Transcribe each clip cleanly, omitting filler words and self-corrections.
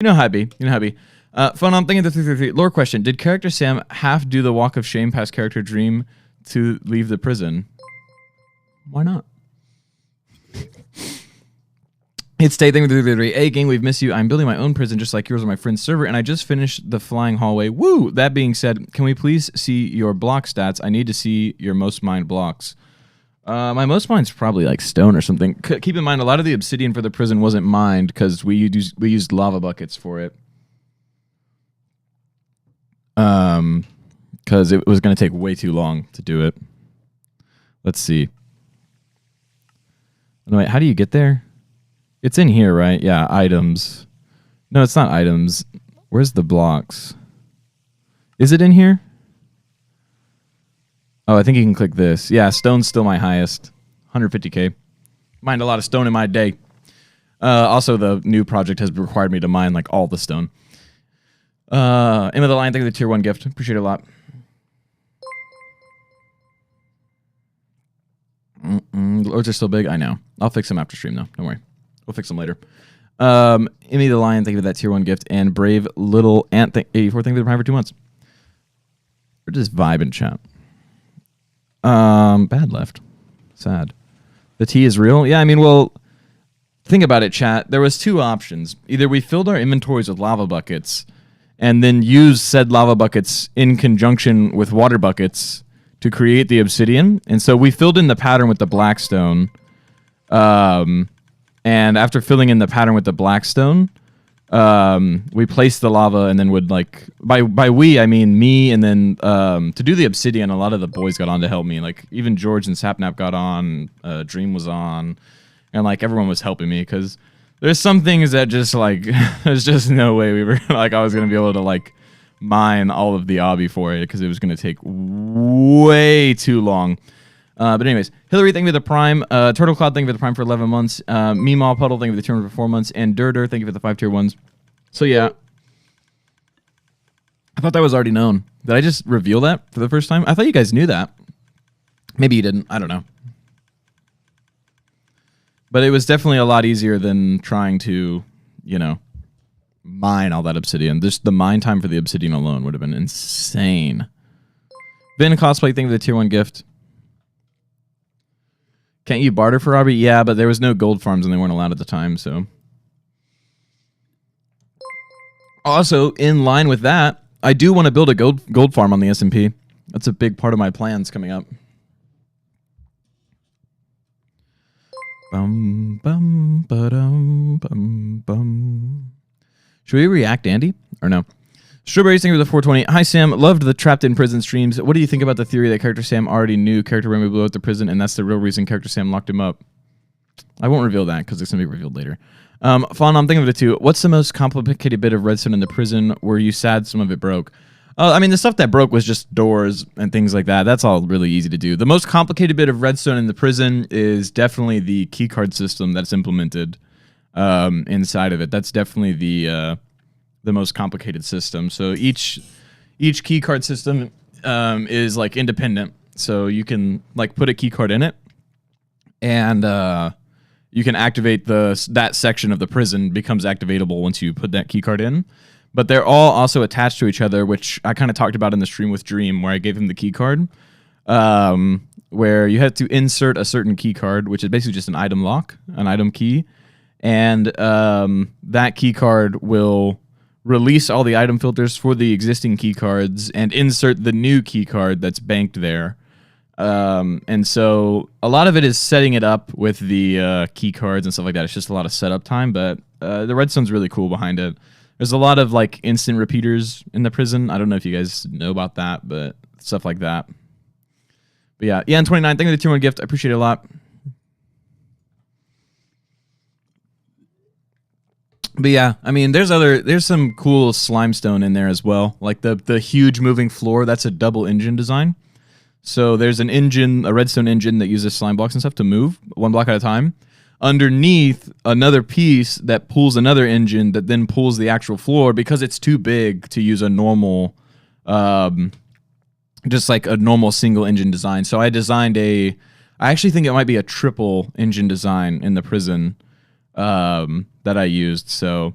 You know how it be. You know how it be. Fun, I'm thinking the 333. Lore question. Did character Sam have to do the walk of shame past character Dream to leave the prison? Why not? It's State thing with 333. Hey, gang, we've missed you. I'm building my own prison just like yours on my friend's server, and I just finished the flying hallway. Woo! That being said, can we please see your block stats? I need to see your most mined blocks. My most mine's probably like stone or something. Keep in mind, a lot of the obsidian for the prison wasn't mined because we used lava buckets for it. Because it was going to take way too long to do it. Let's see. No, wait, how do you get there? It's in here, right? Yeah, items. No, it's not items. Where's the blocks? Is it in here? Oh, I think you can click this. Yeah, stone's still my highest. 150k. Mined a lot of stone in my day. Also, the new project has required me to mine like all the stone. Aim of the Line, thank you for the tier 1 gift. Appreciate it a lot. The lords are still big. I know. I'll fix them after stream, though. Don't worry. We'll fix them later. Aim of the Lion, thank you for that tier 1 gift. And Brave Little Ant, 84, thank you for the prime for 2 months. We're just vibing, chat. Bad left. Sad. The tea is real? Yeah, I mean, well, think about it, chat. There was 2 options. Either we filled our inventories with lava buckets and then used said lava buckets in conjunction with water buckets to create the obsidian. And so we filled in the pattern with the blackstone. And after filling in the pattern with the blackstone, we placed the lava and then would like by we I mean me, and then to do the obsidian, a lot of the boys got on to help me. Like even George and Sapnap got on, Dream was on, and like everyone was helping me because there's some things that just like there's just no way we were like I was gonna be able to like mine all of the obby for it because it was gonna take way too long. But anyways, Hillary, thank you for the prime. Turtle Cloud, thank you for the prime for 11 months. Meemaw Puddle, thank you for the tier 1 for 4 months. And Durder, thank you for the 5 tier 1s. So yeah. I thought that was already known. Did I just reveal that for the first time? I thought you guys knew that. Maybe you didn't. I don't know. But it was definitely a lot easier than trying to, you know, mine all that obsidian. Just the mine time for the obsidian alone would have been insane. Vin Cosplay, thank you for the tier 1 gift. Can't you barter for Robbie? Yeah, but there was no gold farms and they weren't allowed at the time, so. Also, in line with that, I do want to build a gold farm on the SMP. That's a big part of my plans coming up. Bum, bum, ba-dum, bum, bum. Should we react Andy? Or no? Strawberry Singer with the 420. Hi, Sam. Loved the Trapped in Prison streams. What do you think about the theory that character Sam already knew character Remy blew out the prison, and that's the real reason character Sam locked him up? I won't reveal that because it's going to be revealed later. Fawn, I'm thinking of it too. What's the most complicated bit of redstone in the prison? Were you sad some of it broke? I mean, the stuff that broke was just doors and things like that. That's all really easy to do. The most complicated bit of redstone in the prison is definitely the keycard system that's implemented inside of it. That's definitely the most complicated system. So each key card system is like independent. So you can like put a key card in it, and you can activate that section of the prison becomes activatable once you put that key card in. But they're all also attached to each other, which I kind of talked about in the stream with Dream, where I gave him the key card, where you have to insert a certain key card, which is basically just an item lock, an item key, and that key card will release all the item filters for the existing key cards and insert the new key card that's banked there. And so a lot of it is setting it up with the key cards and stuff like that. It's just a lot of setup time, but the redstone's really cool behind it. There's a lot of like instant repeaters in the prison. I don't know if you guys know about that, but stuff like that. But yeah, and 29, thank you for the tier 1 gift. I appreciate it a lot. But yeah, I mean, there's some cool slimestone in there as well. Like the huge moving floor, that's a double engine design. So there's an engine, a redstone engine that uses slime blocks and stuff to move 1 block at a time. Underneath, another piece that pulls another engine that then pulls the actual floor because it's too big to use a normal, just like a normal single engine design. So I designed I actually think it might be a triple engine design in the prison that I used. So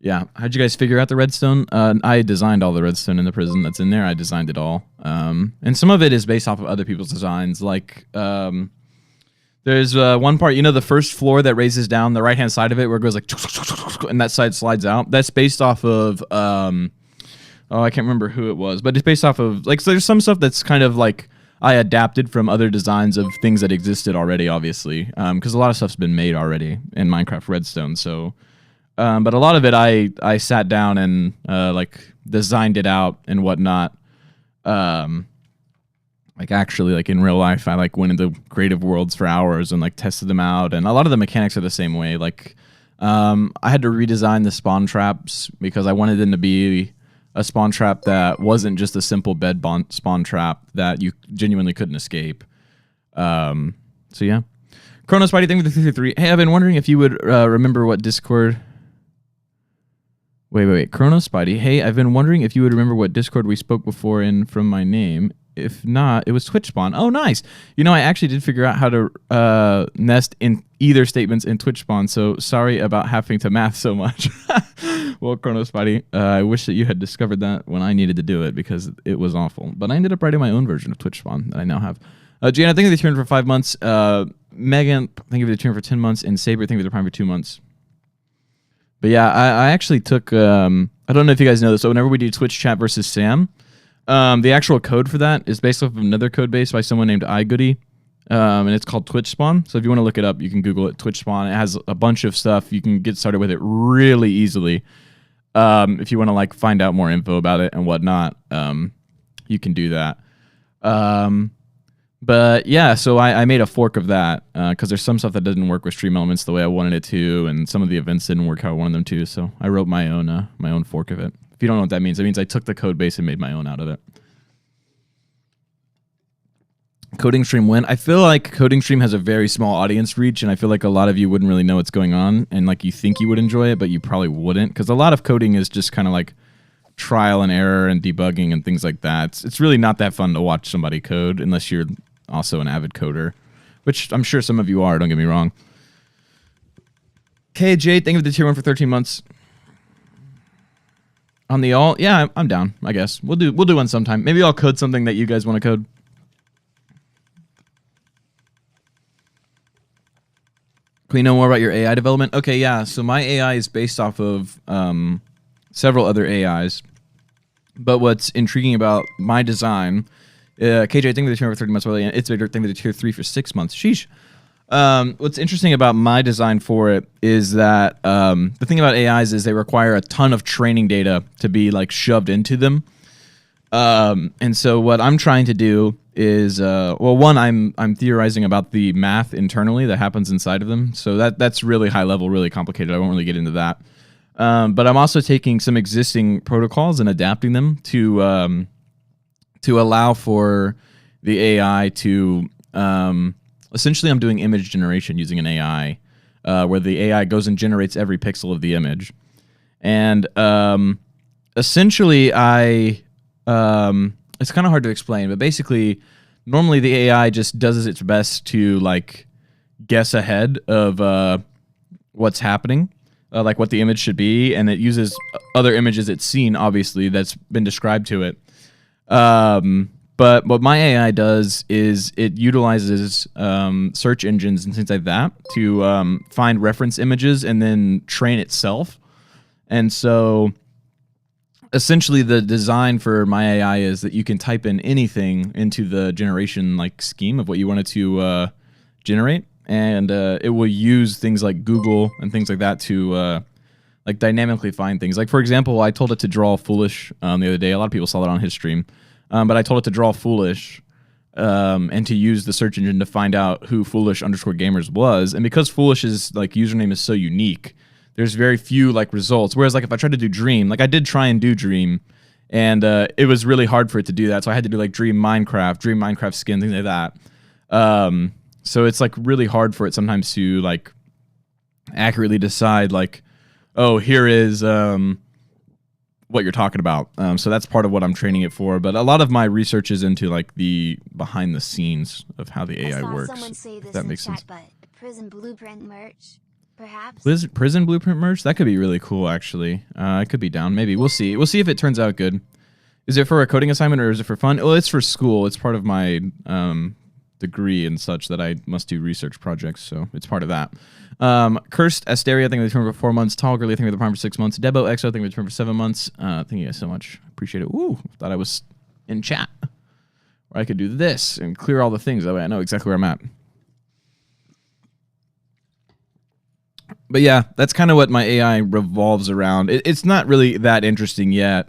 Yeah. How'd you guys figure out the redstone? I designed all the redstone in the prison that's in there. I designed it all. And some of it is based off of other people's designs. Like, there's one part, you know, the first floor that raises down the right-hand side of it where it goes like, and that side slides out. That's based off of, oh, I can't remember who it was, but it's based off of, like, so there's some stuff that's kind of like, I adapted from other designs of things that existed already, obviously, because a lot of stuff's been made already in Minecraft Redstone, so... but a lot of it, I sat down and like designed it out and whatnot. Like actually, like in real life, I like went into creative worlds for hours and like tested them out. And a lot of the mechanics are the same way. Like I had to redesign the spawn traps because I wanted them to be a spawn trap that wasn't just a simple bed spawn trap that you genuinely couldn't escape. So yeah. Chrono Spidey, thank you for the 3. Hey, I've been wondering if you would remember what Discord... Wait. Chrono Spidey. Hey, I've been wondering if you would remember what Discord we spoke before in from my name. If not, it was Twitch spawn. Oh, nice. You know, I actually did figure out how to nest in either statements in Twitch spawn, so sorry about having to math so much. Well, Chrono Spidey, I wish that you had discovered that when I needed to do it because it was awful. But I ended up writing my own version of Twitch spawn that I now have. Jana, thank you for the turn for 5 months. Megan, thank you for the turn for 10 months. And Saber, thank you for the prime for 2 months. But yeah, I actually took, I don't know if you guys know this, but whenever we do Twitch chat versus Sam, the actual code for that is based off of another code base by someone named iGoody, and it's called Twitch Spawn. So if you want to look it up, you can Google it, Twitch Spawn. It has a bunch of stuff. You can get started with it really easily. If you want to like find out more info about it and whatnot, you can do that. But yeah, so I made a fork of that because there's some stuff that doesn't work with Stream Elements the way I wanted it to, and some of the events didn't work how I wanted them to. So I wrote my own fork of it. If you don't know what that means I took the code base and made my own out of it. Coding Stream when? I feel like Coding Stream has a very small audience reach, and I feel like a lot of you wouldn't really know what's going on, and like you think you would enjoy it, but you probably wouldn't, because a lot of coding is just kind of like trial and error and debugging and things like that. It's really not that fun to watch somebody code unless you're also an avid coder, which I'm sure some of you are, don't get me wrong. KJ, thank you for the tier 1 for 13 months. On the all, yeah, I'm down, I guess. We'll do one sometime. Maybe I'll code something that you guys want to code. Can we know more about your AI development? Okay, yeah, so my AI is based off of several other AIs. But what's intriguing about my design, KJ, I think the tier for 30 months, it's a thing with the tier 3 for 6 months. Sheesh. What's interesting about my design for it is that the thing about AIs is they require a ton of training data to be like shoved into them. And so what I'm trying to do is, well, one, I'm theorizing about the math internally that happens inside of them. So that's really high level, really complicated. I won't really get into that. But I'm also taking some existing protocols and adapting them to allow for the AI to, essentially I'm doing image generation using an AI, where the AI goes and generates every pixel of the image. And essentially it's kind of hard to explain, but basically, normally the AI just does its best to like guess ahead of what's happening, like what the image should be, and it uses other images it's seen, obviously, that's been described to it. But what my AI does is it utilizes search engines and things like that to find reference images and then train itself. And so essentially the design for my AI is that you can type in anything into the generation like scheme of what you want it to generate, and it will use things like Google and things like that to like dynamically find things. Like for example, I told it to draw Foolish the other day. A lot of people saw that on his stream, but I told it to draw Foolish and to use the search engine to find out who Foolish_gamers was. And because Foolish's like username is so unique, there's very few like results. Whereas like if I tried to do Dream, like I did try and do Dream, and it was really hard for it to do that. So I had to do like Dream Minecraft skin, things like that. So it's like really hard for it sometimes to like accurately decide like, oh, here is what you're talking about. So that's part of what I'm training it for. But a lot of my research is into like the behind the scenes of how the AI works. Someone say this if that makes sense. Chat, but prison blueprint merch. perhaps. Prison blueprint merch? That could be really cool, actually. I could be down. Maybe. We'll see. We'll see if it turns out good. Is it for a coding assignment or is it for fun? Well, it's for school. It's part of my degree and such that I must do research projects, so it's part of that. Cursed Asteria, I think we returned for 4 months. Tall Girly, I think we returned for 6 months. Debo Exo, I think we returned for 7 months. Thank you guys so much. Appreciate it. Ooh, thought I was in chat. Or I could do this and clear all the things. That way I know exactly where I'm at. But yeah, that's kind of what my AI revolves around. It's not really that interesting yet.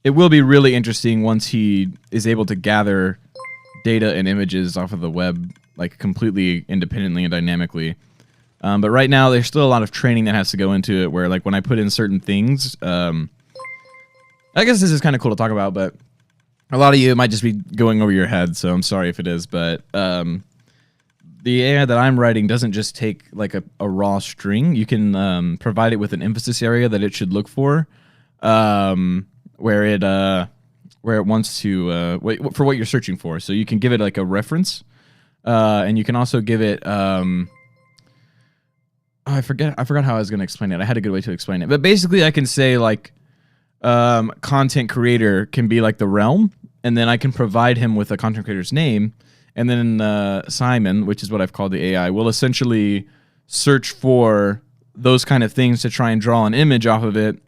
It will be really interesting once he is able to gather data and images off of the web, like completely independently and dynamically. But right now, there's still a lot of training that has to go into it, where like when I put in certain things, I guess this is kind of cool to talk about, but a lot of you, it might just be going over your head, so I'm sorry if it is, but the AI that I'm writing doesn't just take like a raw string. You can provide it with an emphasis area that it should look for, where it wants to for what you're searching for. So you can give it like a reference, and you can also give it. I forgot how I was going to explain it. I had a good way to explain it, but basically, I can say like content creator can be like the realm, and then I can provide him with a content creator's name. And then Simon, which is what I've called the AI, will essentially search for those kind of things to try and draw an image off of it,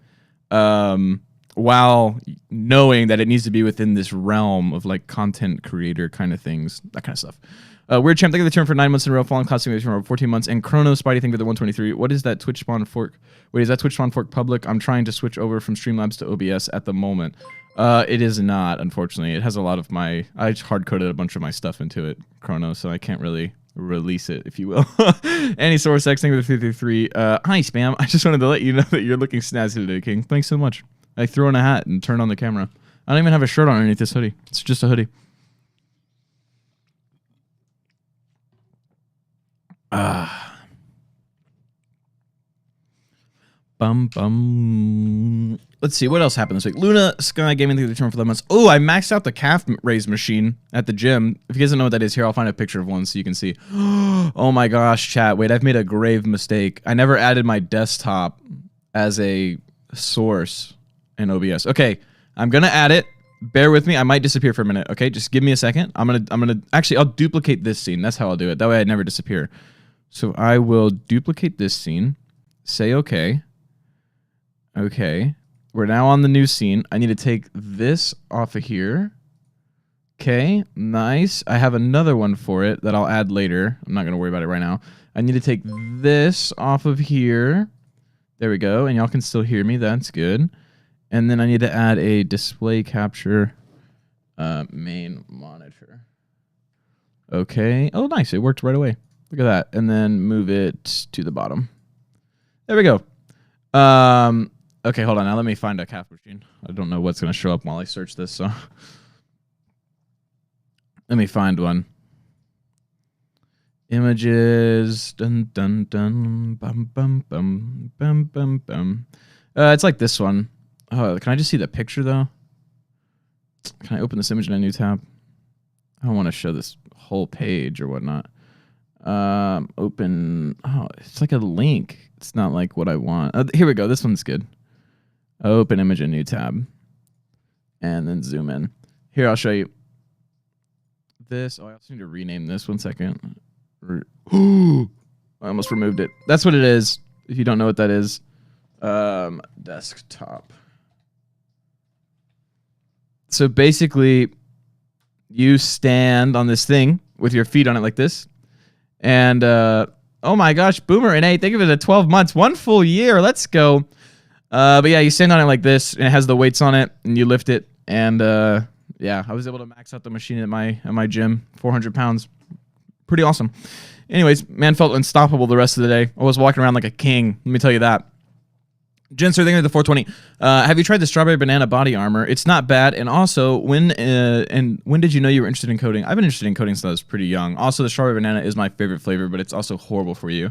while knowing that it needs to be within this realm of like content creator kind of things, that kind of stuff. Weird Champ, thank you for the turn for 9 months in a row. Fallen Cloud, thank you for 14 months. And Chrono Spidey, thank you for the 123. What is that Twitch spawn fork? Wait, is that Twitch spawn fork public? I'm trying to switch over from Streamlabs to OBS at the moment. It is not, unfortunately. It has a lot of my... I hard-coded a bunch of my stuff into it, Chrono, so I can't really release it, if you will. Any Source X, thank you for the 333. Hi, Spam. I just wanted to let you know that you're looking snazzy today, King. Thanks so much. I threw on a hat and turned on the camera. I don't even have a shirt on underneath this hoodie. It's just a hoodie. Let's see, what else happened this week? Luna Sky Gaming through the turn for 11 months. Oh, I maxed out the calf raise machine at the gym. If you guys don't know what that is, here, I'll find a picture of one so you can see. Oh my gosh, chat. Wait, I've made a grave mistake. I never added my desktop as a source in OBS. Okay, I'm gonna add it. Bear with me. I might disappear for a minute. Okay, just give me a second. I'm gonna actually, I'll duplicate this scene. That's how I'll do it. That way I never disappear. So I will duplicate this scene. Say okay. Okay. We're now on the new scene. I need to take this off of here. Okay, nice. I have another one for it that I'll add later. I'm not going to worry about it right now. I need to take this off of here. There we go. And y'all can still hear me. That's good. And then I need to add a display capture main monitor. Okay. Oh, nice. It worked right away. Look at that. And then move it to the bottom. There we go. Okay, hold on. Now let me find a calf machine. I don't know what's going to show up while I search this, so... Let me find one. Images. Dun, dun, dun. Bum, bum, bum. Bum, bum, bum. It's like this one. Oh, can I just see the picture, though? Can I open this image in a new tab? I don't want to show this whole page or whatnot. Open... Oh, it's like a link. It's not like what I want. Here we go. This one's good. Open image in new tab. And then zoom in. Here, I'll show you. This. Oh, I also need to rename this. 1 second. I almost removed it. That's what it is. If you don't know what that is. Desktop. So basically, you stand on this thing with your feet on it like this. And, oh my gosh, Boomer and 8, think of it as 12 months. 1 full year. Let's go. But yeah, you stand on it like this, and it has the weights on it, and you lift it. And yeah, I was able to max out the machine at my gym, 400 pounds. Pretty awesome. Anyways, man felt unstoppable the rest of the day. I was walking around like a king, let me tell you that. Jenser, thank you for the 420. Have you tried the strawberry banana body armor? It's not bad. And also, when did you know you were interested in coding? I've been interested in coding since I was pretty young. Also, the strawberry banana is my favorite flavor, but it's also horrible for you.